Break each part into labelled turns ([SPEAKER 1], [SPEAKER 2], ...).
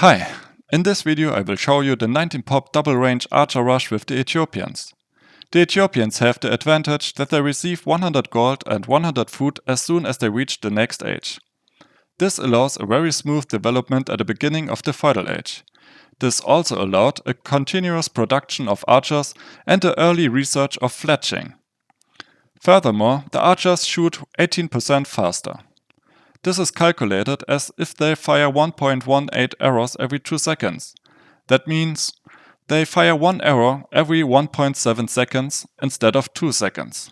[SPEAKER 1] Hi, in this video I will show you the 19-pop double-range archer rush with the Ethiopians. The Ethiopians have the advantage that they receive 100 gold and 100 food as soon as they reach the next age. This allows a very smooth development at the beginning of the feudal age. This also allowed a continuous production of archers and the early research of Flechting. Furthermore, the archers shoot 18% faster. This is calculated as if they fire 1.18 arrows every 2 seconds. That means they fire 1 arrow every 1.7 seconds instead of 2 seconds.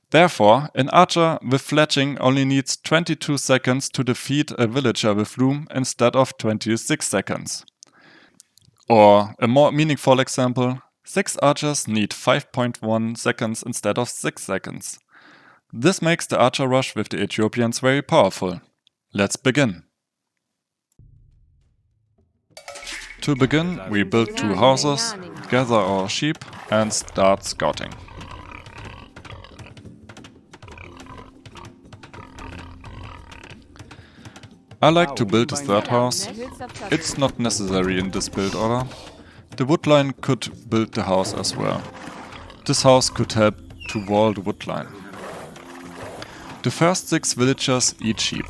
[SPEAKER 1] Therefore, an archer with Flechting only needs 22 seconds to defeat a villager with loom instead of 26 seconds. Or a more meaningful example, 6 archers need 5.1 seconds instead of 6 seconds. This makes the archer rush with the Ethiopians very powerful. Let's begin. To begin, we build 2 houses, gather our sheep and start scouting. I like to build a third house. It's not necessary in this build order. The woodline could build the house as well. This house could help to wall the woodline. The first 6 villagers eat sheep.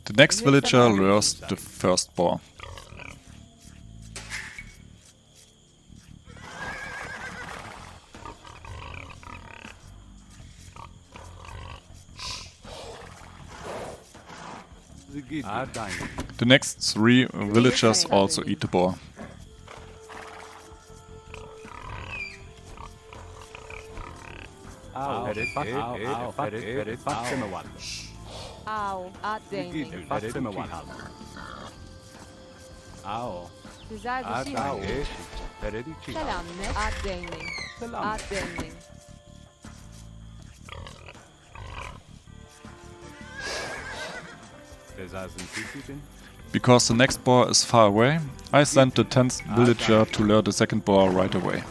[SPEAKER 1] The next villager lures the first boar. The next 3 villagers also eat the boar. Because the next boar is far away, I send the 10th villager to lure the second boar right away.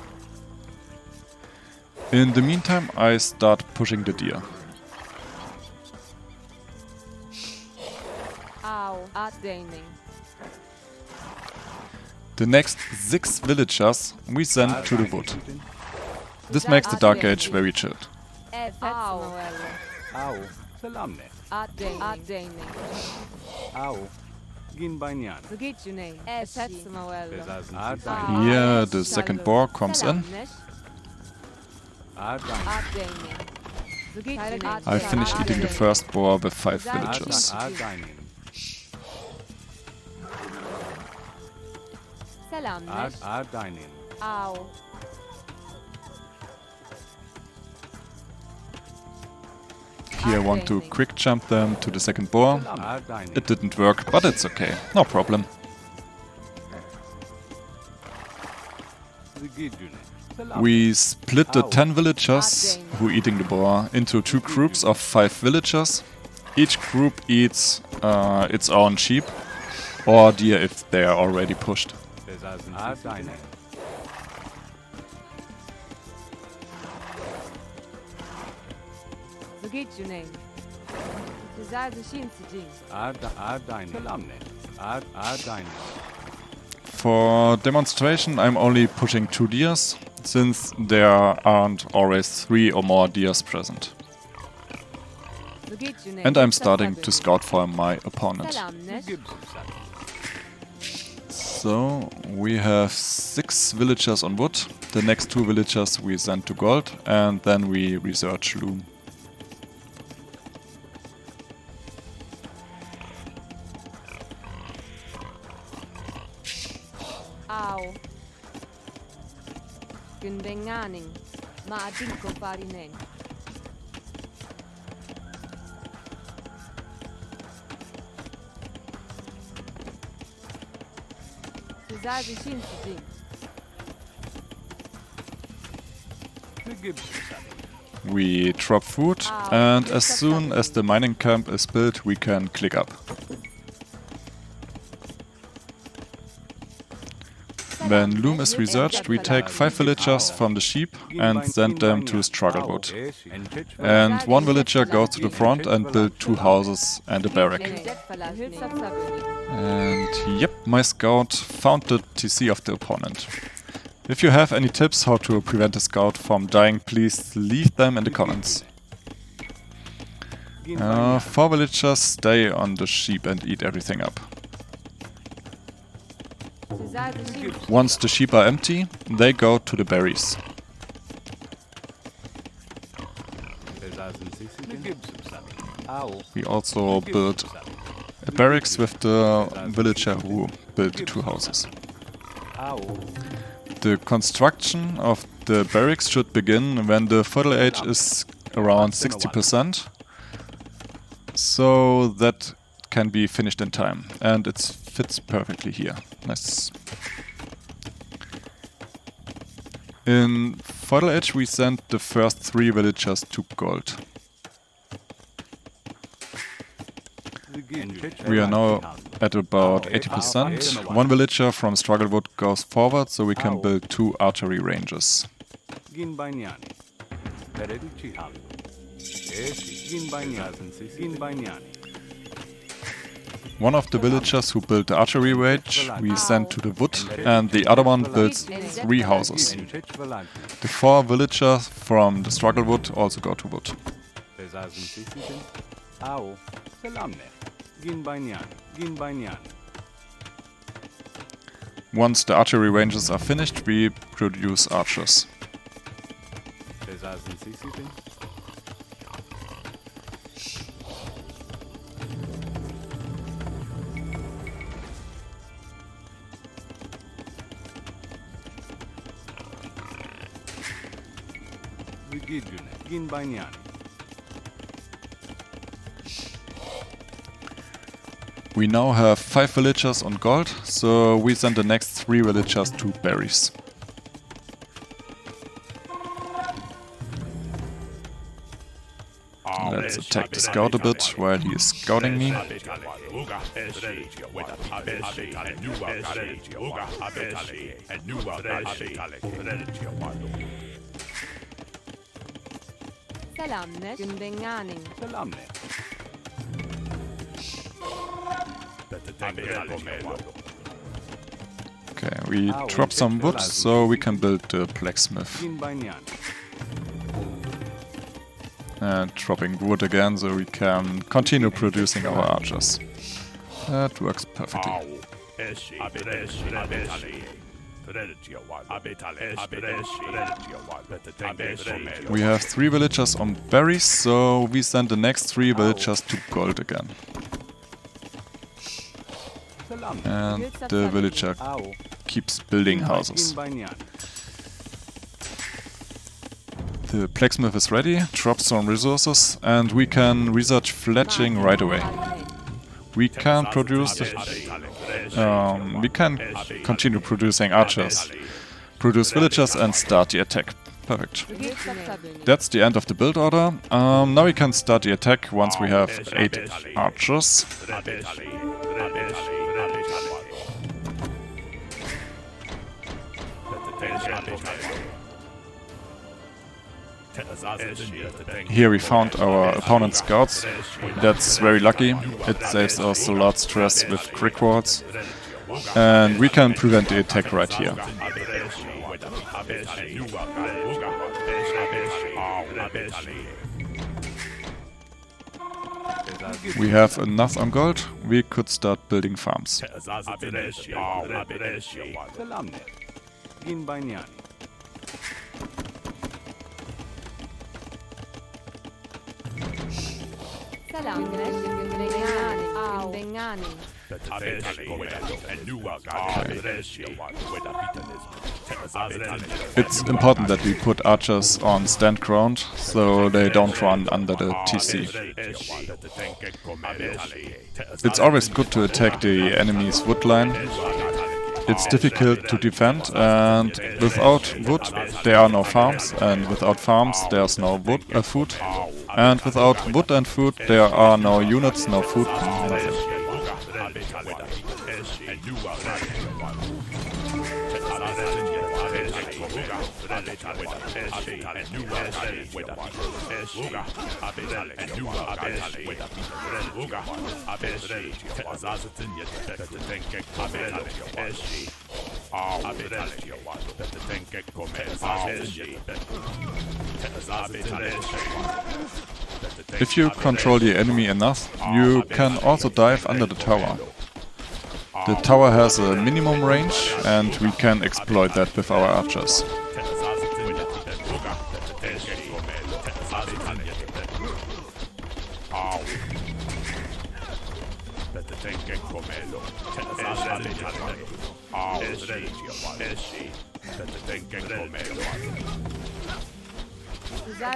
[SPEAKER 1] In the meantime, I start pushing the deer. The next 6 villagers we send to the wood. This makes the Dark Age very chilled. Here the second boar comes in. I finish eating the first boar with 5 villagers. Here I want to quick jump them to the second boar. It didn't work, but it's okay, no problem. We split the 10 villagers who eating the boar into 2 groups of 5 villagers. Each group eats its own sheep or deer if they are already pushed. For demonstration I'm only pushing 2 deers, since there aren't always 3 or more deers present. And I'm starting to scout for my opponent. So we have 6 villagers on wood, the next 2 villagers we send to gold and then we research loom. We drop food, and as soon as the mining camp is built, we can click up. When loom is researched, we take 5 villagers from the sheep and send them to Strugglewood. And 1 villager goes to the front and builds 2 houses and a barrack. And yep, my scout found the TC of the opponent. If you have any tips how to prevent a scout from dying, please leave them in the comments. 4 villagers stay on the sheep and eat everything up. Once the sheep are empty, they go to the berries. We also build a barracks with the villager who built the 2 houses. The construction of the barracks should begin when the fertile age is around 60%, so that can be finished in time, and it fits perfectly here. Nice. In fertile age we sent the first 3 villagers to gold. We are now at about 80%. 1 villager from Strugglewood goes forward, so we can build 2 archery ranges. One of the villagers who built the archery range we send to the wood, and the other one builds 3 houses. The 4 villagers from the Strugglewood also go to wood. Once the archery ranges are finished, we produce archers. We now have 5 villagers on gold, so we send the next 3 villagers to berries. Let's attack the scout a bit while he is scouting me. Okay, we drop some wood so we can build the blacksmith. And dropping wood again so we can continue producing our archers. That works perfectly. We have 3 villagers on berries, so we send the next 3 villagers to gold again. And the villager keeps building houses. The blacksmith is ready, drops some resources, and we can research Flechting right away. We can continue producing archers, produce villagers, and start the attack. Perfect. That's the end of the build order. Now we can start the attack once we have 8 archers. Here we found our opponent's scouts. That's very lucky. It saves us a lot of stress with crick walls. And we can prevent the attack right here. We have enough on gold. We could start building farms. It's important that we put archers on stand ground, so they don't run under the TC. It's always good to attack the enemy's wood line, it's difficult to defend, and without wood there are no farms, and without farms there's no food, and without wood and food there are no units, no food, nothing. If you control the enemy enough, you can also dive under the tower. The tower has a minimum range, and we can exploit that with our archers.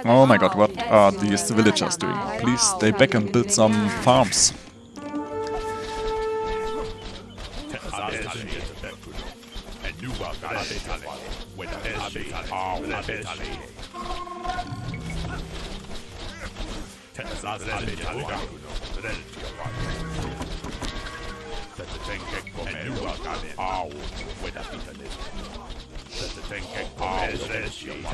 [SPEAKER 1] Oh my god, what are these villagers doing? Please stay back and build some farms.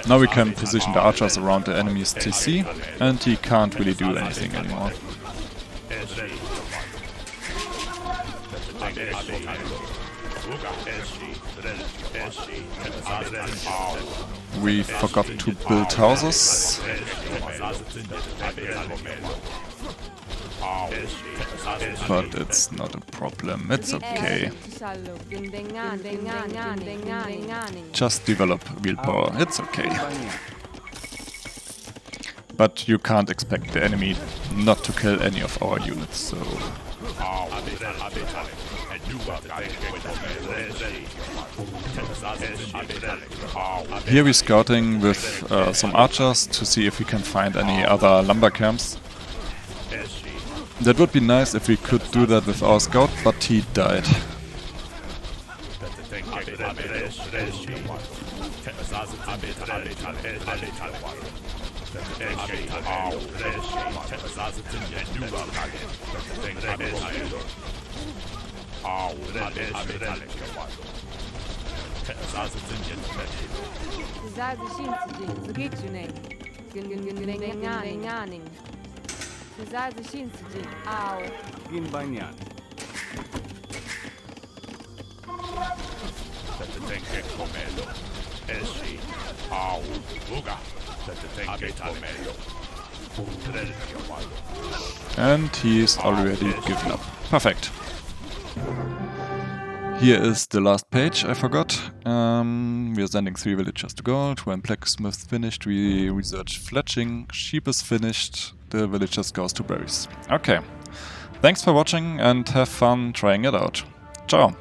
[SPEAKER 1] Now we can position the archers around the enemy's TC, and he can't really do anything anymore. We forgot to build houses. But it's not a problem, it's okay. Just develop willpower, it's okay. But you can't expect the enemy not to kill any of our units, so... Here we're scouting with some archers to see if we can find any other lumber camps. That would be nice if we could do that with our scout, but he died. And he's already given up. Perfect. Here is the last page, I forgot. We are sending 3 villagers to gold. When blacksmith finished, we research Flechting. Sheep is finished. The villagers goes to berries. Okay. Thanks for watching and have fun trying it out. Ciao.